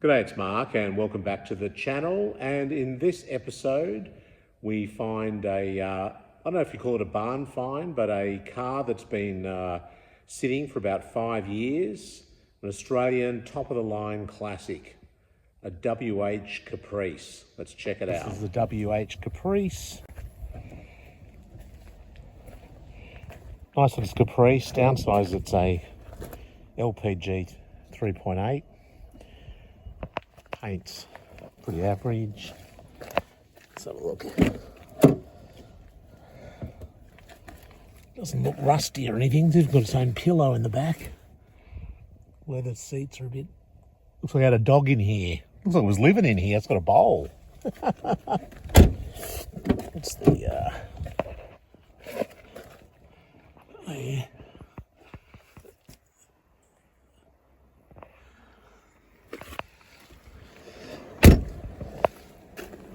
G'day, it's Mark and welcome back to the channel. And in this episode, we find I don't know if you call it a barn find, but a car that's been sitting for about 5 years. An Australian top-of-the-line classic, a WH Caprice. Let's check it out. This is the WH Caprice. Nice little Caprice. Downside it's a LPG 3.8. Paint's pretty average. Let's have a look. Doesn't look rusty or anything. It's got its own pillow in the back. Leather seats are a bit... Looks like I had a dog in here. Looks like it was living in here. It's got a bowl. What's the... Oh, yeah.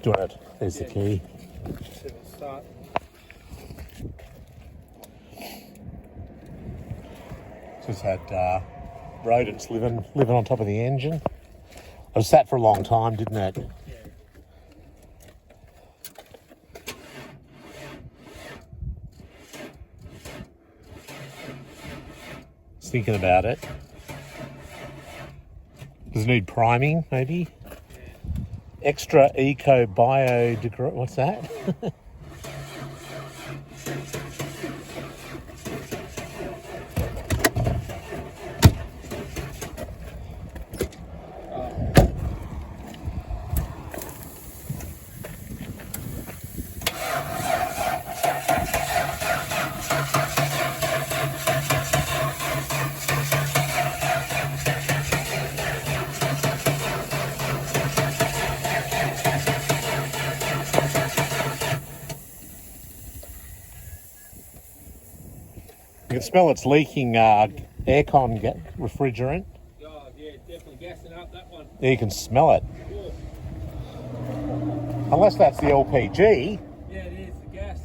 Do you want it? There's the key. Start. Just had rodents living on top of the engine. It was sat for a long time, didn't it? Yeah. Was thinking about it. Does it need priming, maybe? Extra eco biodegrade. What's that? You can smell it's leaking aircon refrigerant. Oh, yeah, definitely gassing up that one. Yeah, you can smell it. Cool. Unless that's the LPG, Yeah, it is, the gas.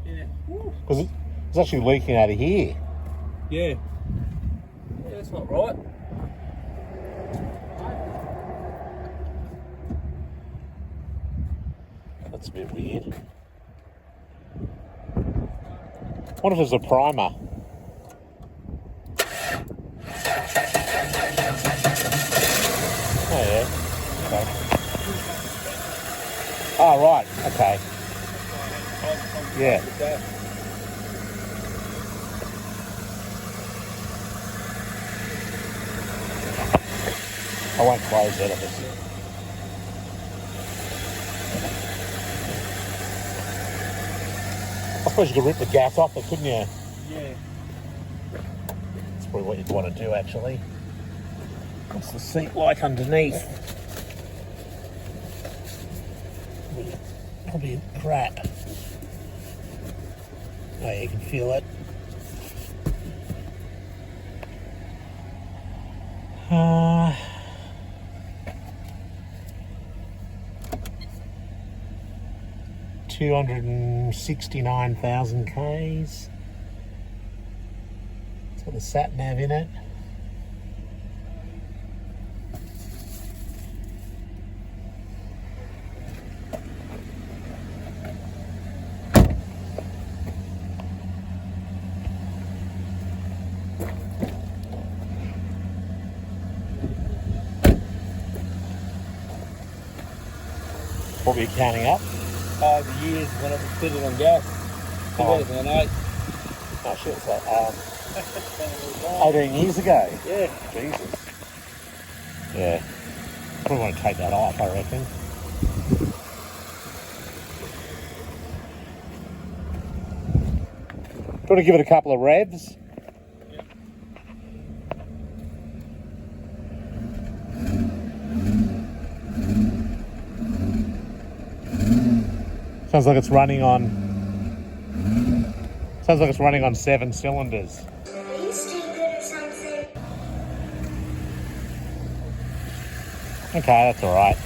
Yeah. because it's actually leaking out of here. Yeah. Yeah, that's not right. That's a bit weird. What if it's a primer? Oh yeah. Okay. Oh right. Okay. Yeah. I won't close it. I suppose you could rip the gas off it, couldn't you? Yeah. That's probably what you'd want to do, actually. What's the seat like underneath? Probably crap. Oh, yeah, you can feel it. 269,000 Ks. It's got a sat nav in it. What were you counting up? The years when it was fitted on gas. 2008. Oh shit, it's like 18 years ago. Yeah. Jesus. Yeah. Probably want to take that off, I reckon. Do you want to give it a couple of revs? Yeah. Sounds like it's running on 7 cylinders. Okay, that's all right.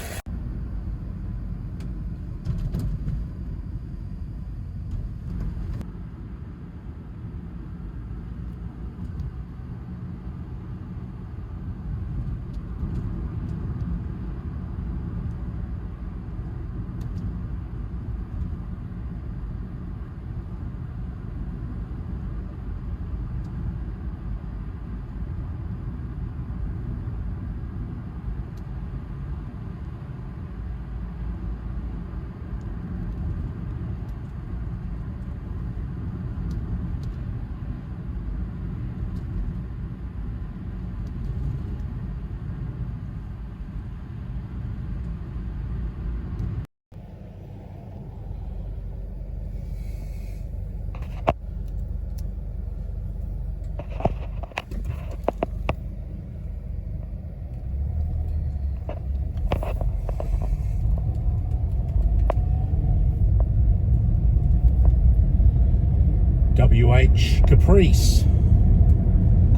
WH Caprice.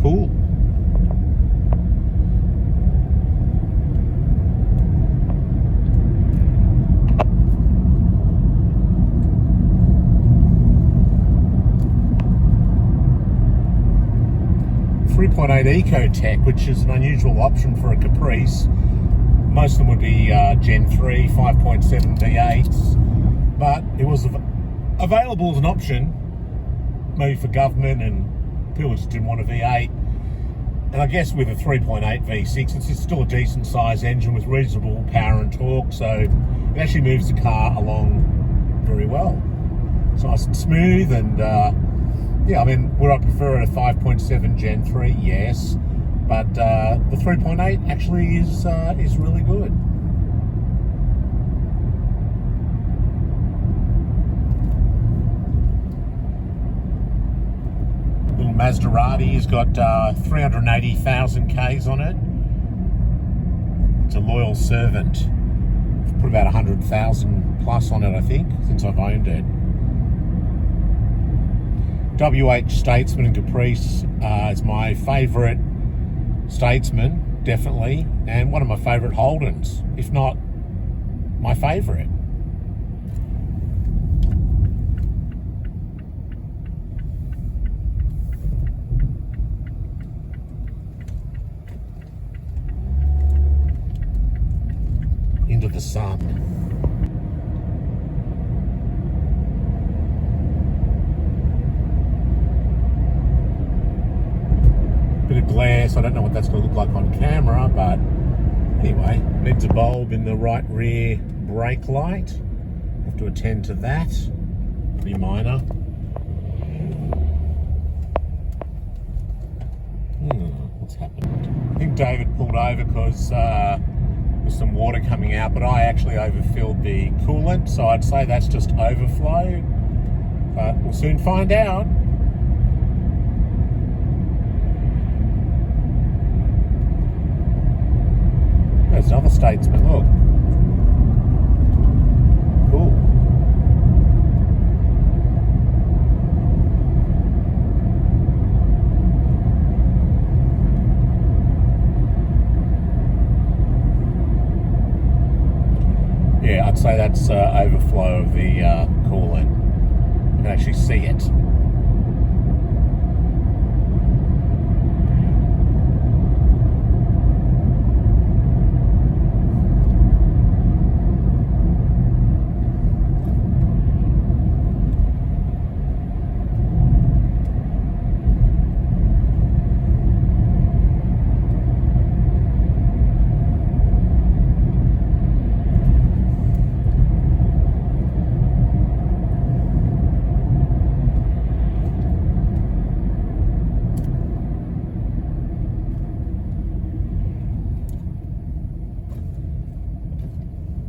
Cool. Eco-Tech, which is an unusual option for a Caprice. Most of them would be Gen 3, 5.7 V8s, but it was available as an option, maybe for government and people just didn't want a V8. And I guess with a 3.8 V6, it's still a decent sized engine with reasonable power and torque, so it actually moves the car along very well. It's nice and smooth, and yeah, I mean, would I prefer a 5.7 Gen 3? Yes, but the 3.8 actually is really good. Little Maserati has got 380,000 Ks on it. It's a loyal servant. I've put about 100,000 plus on it, I think, since I've owned it. WH Statesman and Caprice is my favourite Statesman, definitely, and one of my favourite Holdens, if not my favourite. Into the sun. Bit of glare, so I don't know what that's going to look like on camera, but anyway, needs a bulb in the right rear brake light. Have to attend to that. Pretty minor. What's happened? I think David pulled over because there's some water coming out, but I actually overfilled the coolant, so I'd say that's just overflow, but we'll soon find out. There's another Statesman, look. Cool. Yeah, I'd say that's overflow of the coolant. You can actually see it.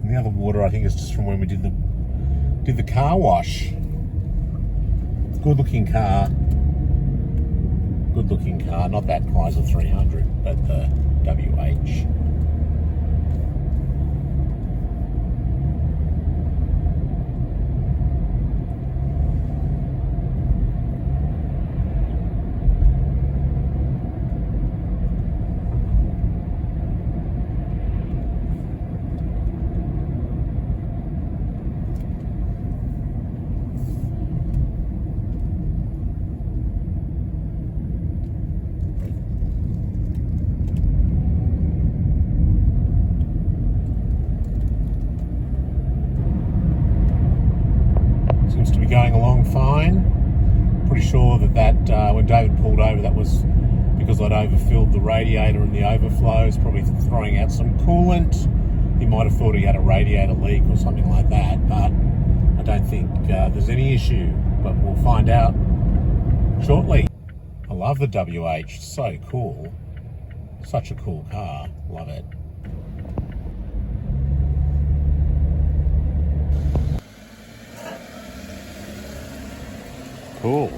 The other water, I think, is just from when we did the car wash. Good looking car. Good looking car. Not that Chrysler 300, but the WH. Seems to be going along fine. Pretty sure that when David pulled over, that was because I'd overfilled the radiator and the overflows, probably throwing out some coolant. He might have thought he had a radiator leak or something like that, but I don't think there's any issue, but we'll find out shortly. I love the WH, so cool. Such a cool car, love it. Cool.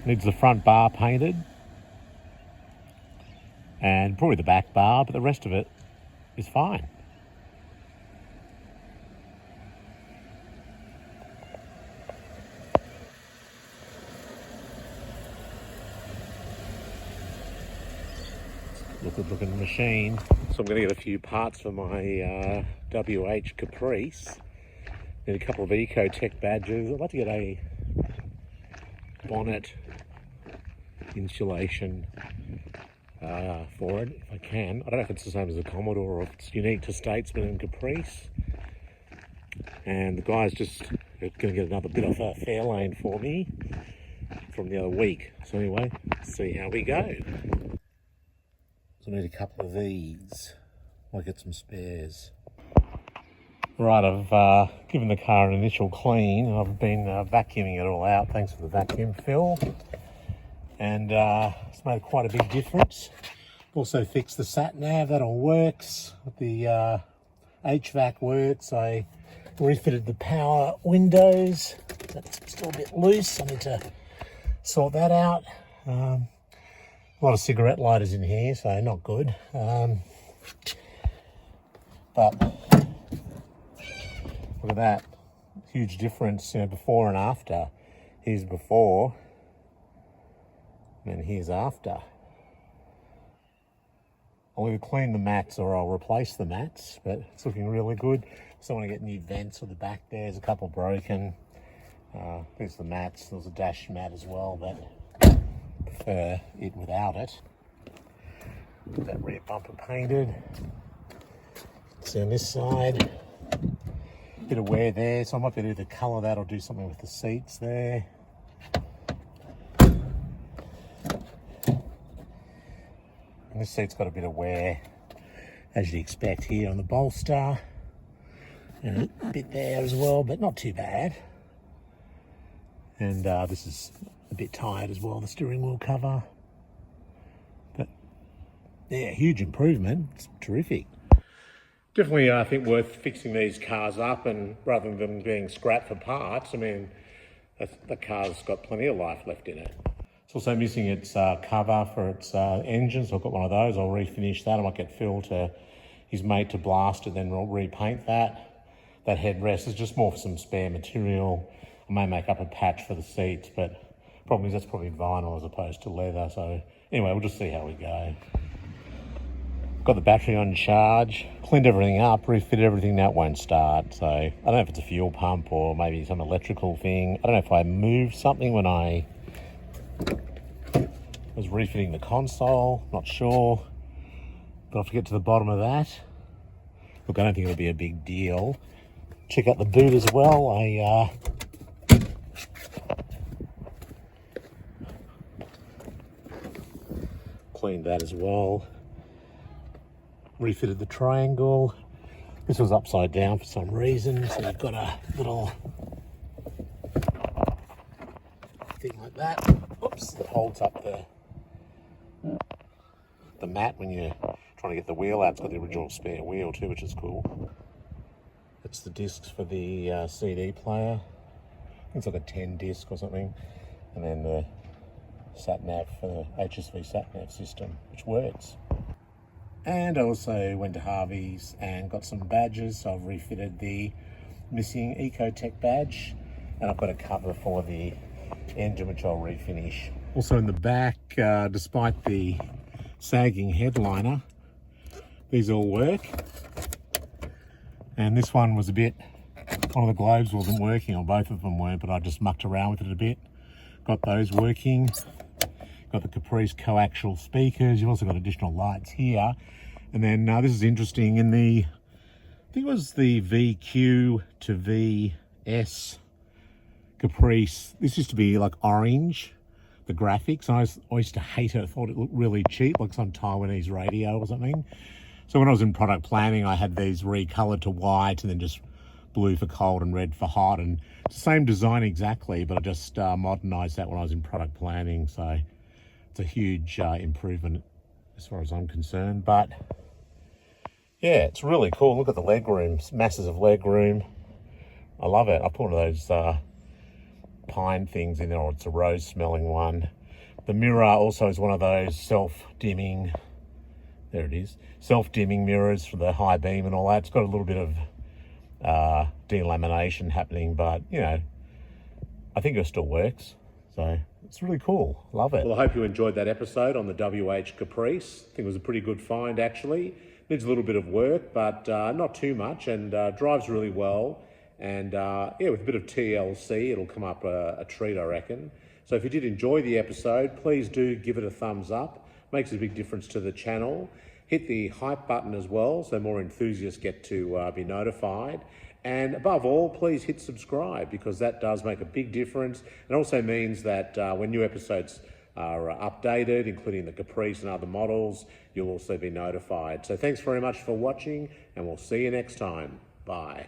Needs the front bar painted and probably the back bar, but the rest of it is fine. good looking machine. So I'm going to get a few parts for my WH Caprice. Need a couple of Ecotech badges. I'd like to get a bonnet insulation for it if I can. I don't know if it's the same as the Commodore or if it's unique to Statesman and Caprice. And the guy's just going to get another bit off a Fairlane for me from the other week. So anyway, let's see how we go. So I need a couple of these. I'll get some spares. Right, I've given the car an initial clean and I've been vacuuming it all out thanks for the vacuum fill. And it's made quite a big difference. Also fixed the sat nav, that all works. The HVAC works. I refitted the power windows. That's still a bit loose. I need to sort that out. A lot of cigarette lighters in here, so not good. But look at that. Huge difference, before and after. Here's before. And here's after. I'll either clean the mats or I'll replace the mats, but it's looking really good. So I want to get new vents for the back there. There's a couple broken. There's the mats. There's a dash mat as well, but I prefer it without it. Get that rear bumper painted. See on this side, bit of wear there, so I might be able to either colour that or do something with the seats there. And this seat's got a bit of wear, as you'd expect here on the bolster. And a bit there as well, but not too bad. And this is a bit tired as well, the steering wheel cover. But yeah, huge improvement. It's terrific. Definitely, I think, worth fixing these cars up, and rather than them being scrapped for parts, I mean, the car's got plenty of life left in it. It's also missing its cover for its engine, so I've got one of those. I'll refinish that. I might get Phil to his mate to blast it, then we'll repaint that. That headrest is just more for some spare material. I may make up a patch for the seats, but problem is that's probably vinyl as opposed to leather. So anyway, we'll just see how we go. Got the battery on charge, cleaned everything up, refitted everything. Now it won't start. So I don't know if it's a fuel pump or maybe some electrical thing. I don't know if I moved something when I was refitting the console, not sure. But I'll have to get to the bottom of that. Look, I don't think it'll be a big deal. Check out the boot as well. I cleaned that as well. Refitted the triangle. This was upside down for some reason, so you've got a little thing like that. Oops, that holds up the mat when you're trying to get the wheel out. It's got the original spare wheel too, which is cool. That's the discs for the CD player. I think it's like a 10 disc or something. And then the sat nav for the HSV sat nav system, which works. And I also went to Harvey's and got some badges. So I've refitted the missing Ecotech badge, and I've got a cover for the engine, which I'll refinish. Also in the back, despite the sagging headliner, these all work. And this one was a bit, one of the globes wasn't working, or both of them weren't, but I just mucked around with it a bit. Got those working. Got the Caprice coaxial speakers. You've also got additional lights here. And then this is interesting, in the, I think it was the VQ to VS Caprice, this used to be like orange, the graphics. I used to hate it. I thought it looked really cheap, like some Taiwanese radio or something. So when I was in product planning, I had these recolored to white and then just blue for cold and red for hot. And it's the same design exactly, but I just modernized that when I was in product planning. So it's a huge improvement as far as I'm concerned. But yeah, it's really cool. Look at the leg room, masses of leg room. I love it. I put one of those pine things in there, or it's a rose smelling one. The mirror also is one of those self-dimming, there it is, self-dimming mirrors for the high beam and all that. It's got a little bit of delamination happening, but you know, I think it still works. So it's really cool. Love it. Well, I hope you enjoyed that episode on the WH Caprice. I think it was a pretty good find, actually. Needs a little bit of work, but not too much, and drives really well. And yeah, with a bit of TLC, it'll come up a treat, I reckon. So if you did enjoy the episode, please do give it a thumbs up. Makes a big difference to the channel. Hit the hype button as well, so more enthusiasts get to be notified. And above all, please hit subscribe, because that does make a big difference. It also means that when new episodes are updated, including the Caprice and other models, you'll also be notified. So thanks very much for watching, and we'll see you next time. Bye.